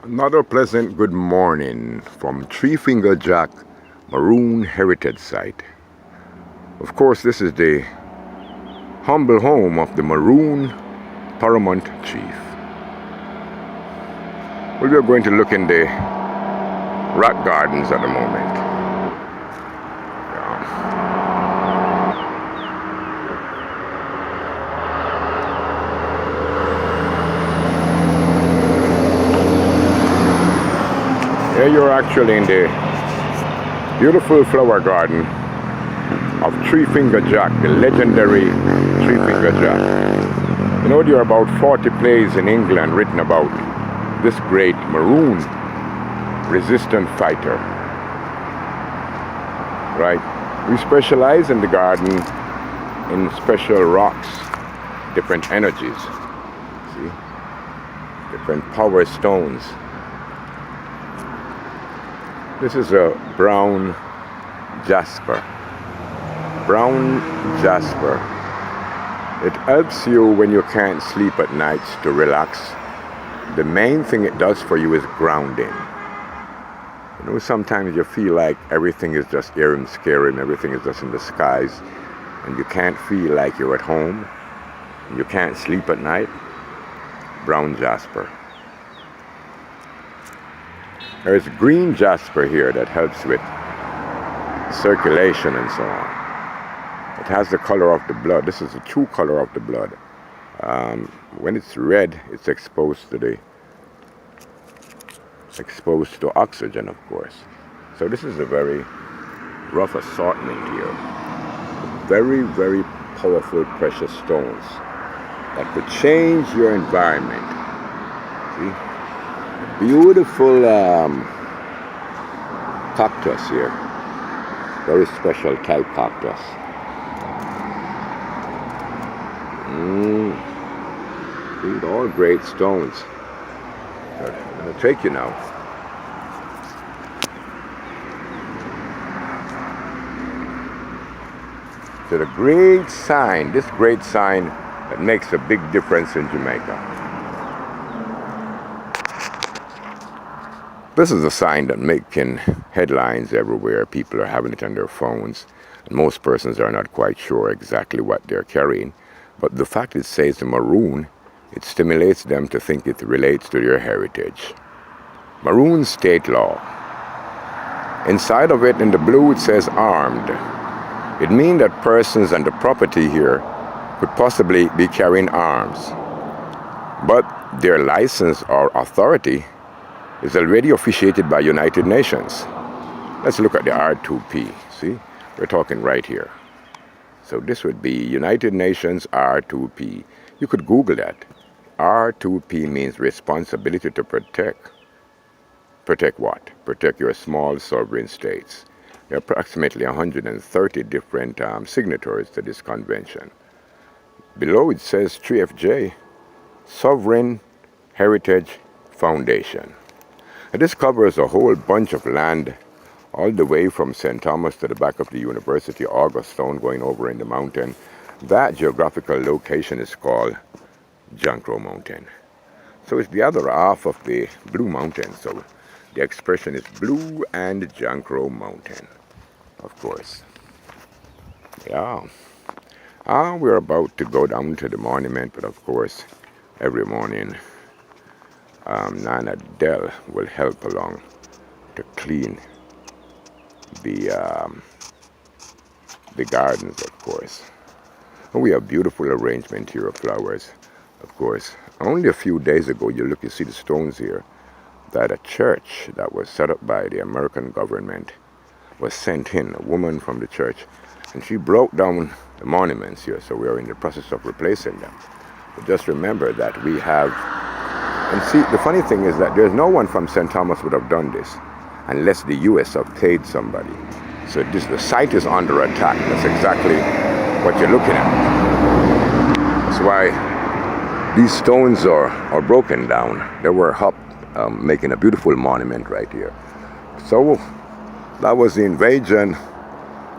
Another pleasant good morning from Three Finger Jack Maroon Heritage Site. Of course, this is the humble home of the Maroon Paramount Chief. We are going to look in the rock gardens at the moment. Here you're actually in the beautiful flower garden of Three Finger Jack, the legendary Three Finger Jack. You know, there are about 40 plays in England written about this great Maroon resistant fighter. Right? We specialize in the garden in special rocks, different energies, see? Different power stones. This is a brown jasper. Brown jasper. It helps you when you can't sleep at night to relax. The main thing it does for you is grounding. You know, sometimes you feel like everything is just here and scary and everything is just in the skies and you can't feel like you're at home and you can't sleep at night. Brown jasper. There's green jasper here that helps with circulation and so on. It has the color of the blood. This is the true color of the blood. When it's red, it's exposed to oxygen, of course. So this is a very rough assortment here. Very, very powerful precious stones that could change your environment. See? Beautiful cactus here. Very special type cactus. See, all great stones. Good. I'm going to take you now. To the great sign, this great sign that makes a big difference in Jamaica. This is a sign that making headlines everywhere. People are having it on their phones. And most persons are not quite sure exactly what they're carrying. But the fact it says the Maroon, it stimulates them to think it relates to their heritage. Maroon state law. Inside of it, in the blue, it says armed. It means that persons and the property here could possibly be carrying arms. But their license or authority is already officiated by United Nations. Let's look at the R2P. See, we're talking right here. So this would be United Nations R2P. You could Google that. R2P means responsibility to protect. Protect what? Protect your small sovereign states. There are approximately 130 different signatories to this convention. Below it says 3FJ, Sovereign Heritage Foundation. And this covers a whole bunch of land all the way from St. Thomas to the back of the University, Auguststone, going over in the mountain. That geographical location is called Jankro Mountain. So it's the other half of the Blue Mountain. So the expression is Blue and Jankro Mountain, of course. Yeah. We're about to go down to the monument, but of course, every morning, Nana Dell will help along to clean the gardens, of course. And we have beautiful arrangement here of flowers, of course. Only a few days ago, you see the stones here, that a church that was set up by the American government was sent in, a woman from the church, and she broke down the monuments here, so we are in the process of replacing them. But just remember that we have. And see, the funny thing is that there's no one from St. Thomas would have done this unless the U.S. have paid somebody. So the site is under attack. That's exactly what you're looking at. That's why these stones are broken down. They were up, making a beautiful monument right here. So that was the invasion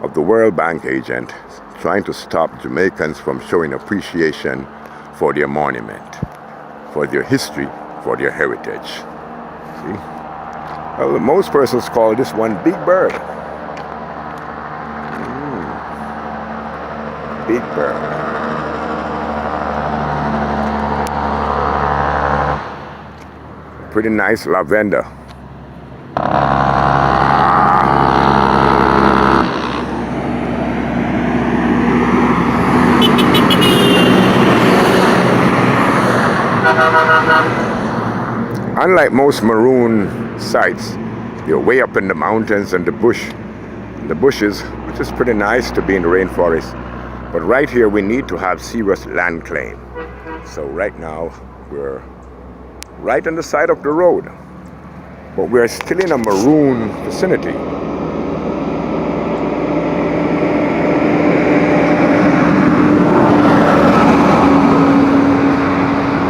of the World Bank agent trying to stop Jamaicans from showing appreciation for their monument, for their history, for their heritage. See? Well, most persons call this one Big Bird. Big Bird. Pretty nice lavender. Unlike most maroon sites, you're way up in the mountains and the bushes, which is pretty nice to be in the rainforest. But right here we need to have serious land claim. So right now we're right on the side of the road, but we're still in a maroon vicinity.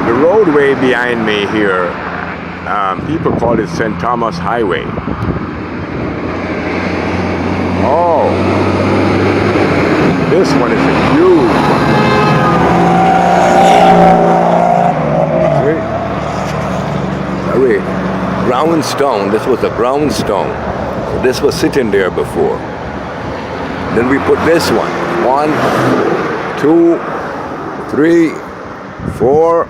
The roadway behind me here, people call it St. Thomas Highway. Oh, this one is a huge one. See? Brownstone. This was a brownstone. So this was sitting there before. Then we put this one. 1, 2, 3, 4,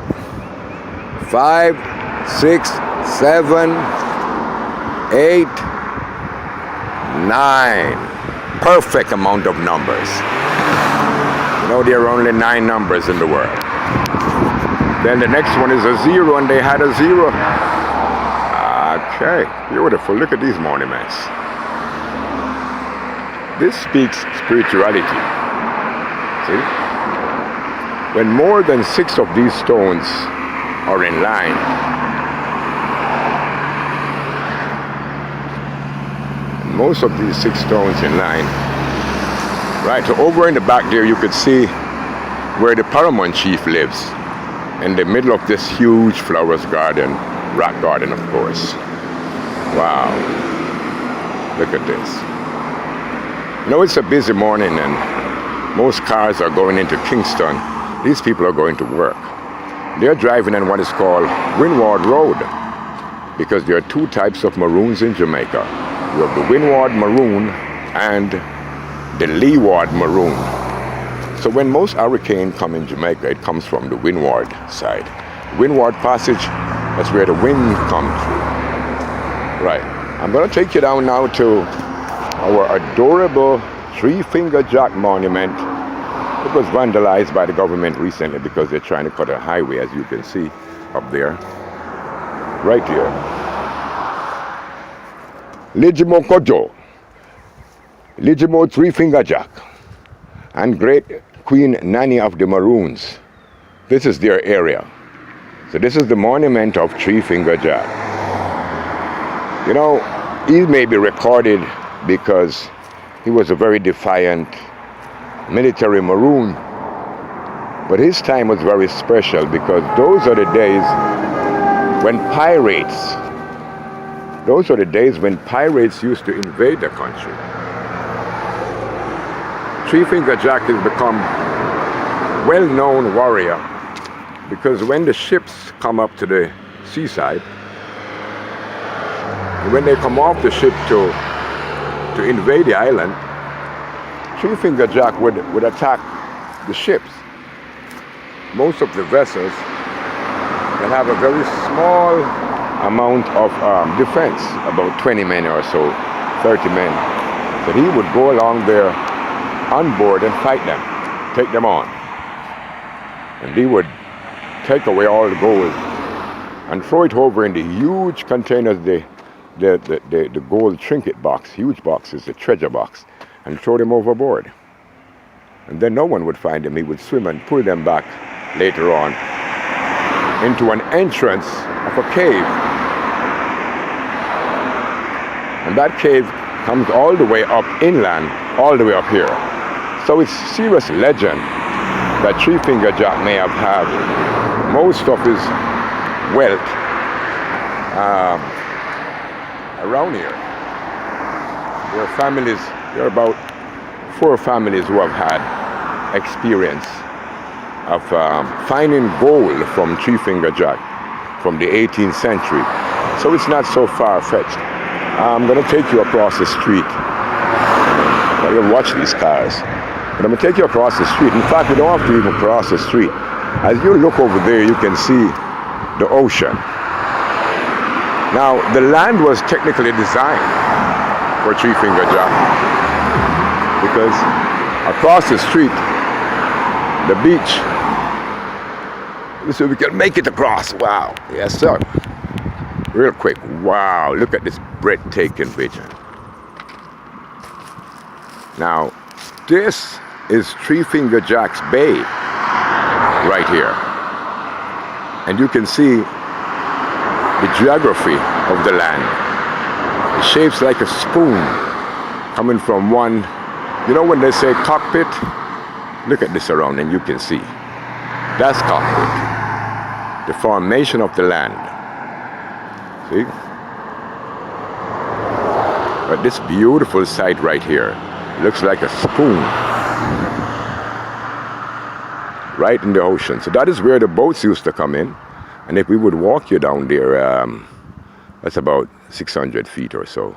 5, 6, 7, 8, 9. Perfect amount of numbers. You know, there are only 9 numbers in the world. Then the next one is a 0, and they had a 0. Okay, beautiful. Look at these monuments. This speaks spirituality. See? When more than 6 of these stones are in line, most of these 6 stones in line, right, so over in the back there you could see where the paramount chief lives, in the middle of this huge flowers garden, rock garden of course. Wow, look at this. You know, it's a busy morning and most cars are going into Kingston. These people are going to work. They're driving on what is called Windward Road, because there are 2 types of maroons in Jamaica. You have the Windward Maroon and the Leeward Maroon. So when most hurricane come in Jamaica, it comes from the Windward side. Windward Passage, that's where the wind comes through. Right, I'm going to take you down now to our adorable 3-Finger Jack monument. It was vandalized by the government recently because they're trying to cut a highway, as you can see up there. Right here. Lijimo Kojo, Lijimo 3-Finger Jack, and Great Queen Nanny of the Maroons. This is their area. So this is the monument of 3-Finger Jack. You know, he may be recorded because he was a very defiant military maroon, but his time was very special because those are the days when pirates used to invade the country. 3-Finger Jack has become a well-known warrior because when the ships come up to the seaside, when they come off the ship to invade the island, 3-Finger Jack would attack the ships. Most of the vessels that have a very small amount of defense, about 20 men or so, 30 men, that he would go along there on board and fight them, take them on. And he would take away all the gold and throw it over in the huge containers, the gold trinket box, huge boxes, the treasure box, and throw them overboard. And then no one would find them. He would swim and pull them back later on into an entrance of a cave. And that cave comes all the way up inland, all the way up here. So it's serious legend that 3-Finger Jack may have had most of his wealth around here. There are about 4 families who have had experience of finding gold from 3-Finger Jack from the 18th century. So it's not so far-fetched. I'm going to take you across the street. Well, you'll watch these cars. But I'm going to take you across the street. In fact, we don't have to even cross the street. As you look over there, you can see the ocean. Now, the land was technically designed for three-finger jack, because across the street, the beach, so we can make it across. Wow. Yes, sir. Real quick. Wow. Look at this breathtaking vision. Now, this is Three-Finger Jack's Bay right here. And you can see the geography of the land. It shapes like a spoon coming from one, you know when they say cockpit? Look at this around and you can see. That's cockpit. The formation of the land. See? But this beautiful site right here looks like a spoon right in the ocean. So that is where the boats used to come in. And if we would walk you down there, that's about 600 feet or so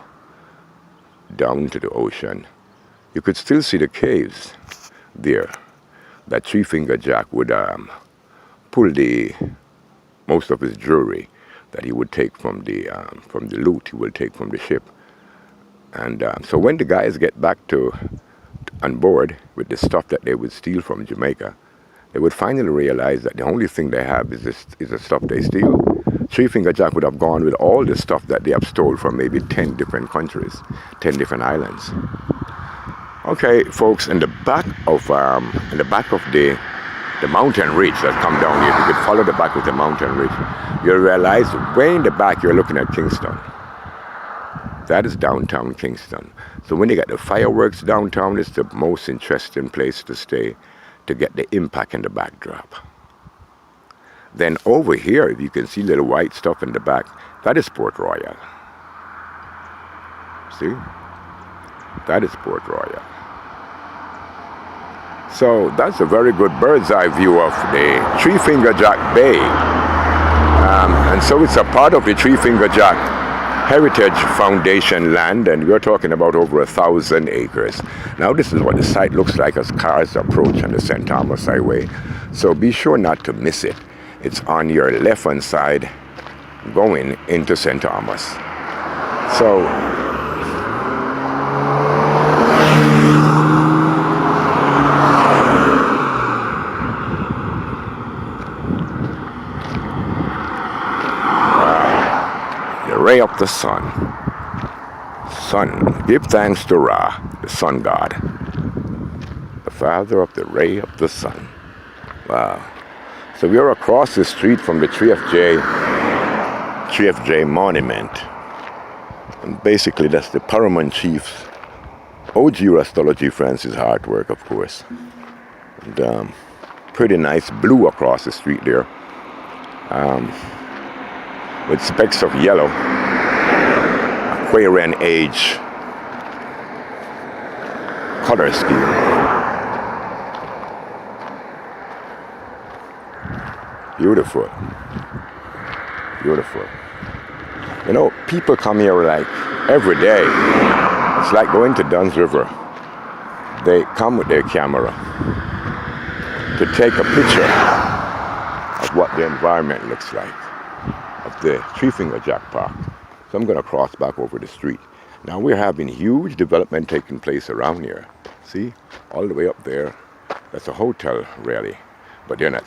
down to the ocean, you could still see the caves there. That Three-Finger Jack would pull most of his jewelry that he would take from the loot he would take from the ship. And so when the guys get back on board with the stuff that they would steal from Jamaica, they would finally realize that the only thing they have is the stuff they steal. Three-Finger Jack would have gone with all the stuff that they have stole from maybe 10 different countries, 10 different islands. Okay, folks, in the back of the mountain ridge that come down here, if you could follow the back of the mountain ridge, you'll realize way in the back you're looking at Kingston. That is downtown Kingston. So when you get the fireworks downtown, it's the most interesting place to stay to get the impact in the backdrop. Then over here, you can see little white stuff in the back. That is Port Royal. See? That is Port Royal. So that's a very good bird's eye view of the Three-Finger Jack Bay. And so it's a part of the Three-Finger Jack Heritage Foundation land, and we're talking about over 1,000 acres. Now this is what the site looks like as cars approach on the St. Thomas Highway. So be sure not to miss it. It's on your left-hand side going into St. Thomas. So ray of the sun. Sun. Give thanks to Ra, the sun god, the father of the ray of the sun. Wow. So we are across the street from the 3FJ monument. And basically that's the Paramount Chief's OG Rastology Francis artwork, of course. And pretty nice blue across the street there. With specks of yellow, Aquarian age color scheme. Beautiful. Beautiful. You know, people come here like every day. It's like going to Dunn's River. They come with their camera to take a picture of what the environment looks like of the Three-Finger Jack Park. So I'm going to cross back over the street. Now we're having huge development taking place around here. See, all the way up there, that's a hotel really, but they're not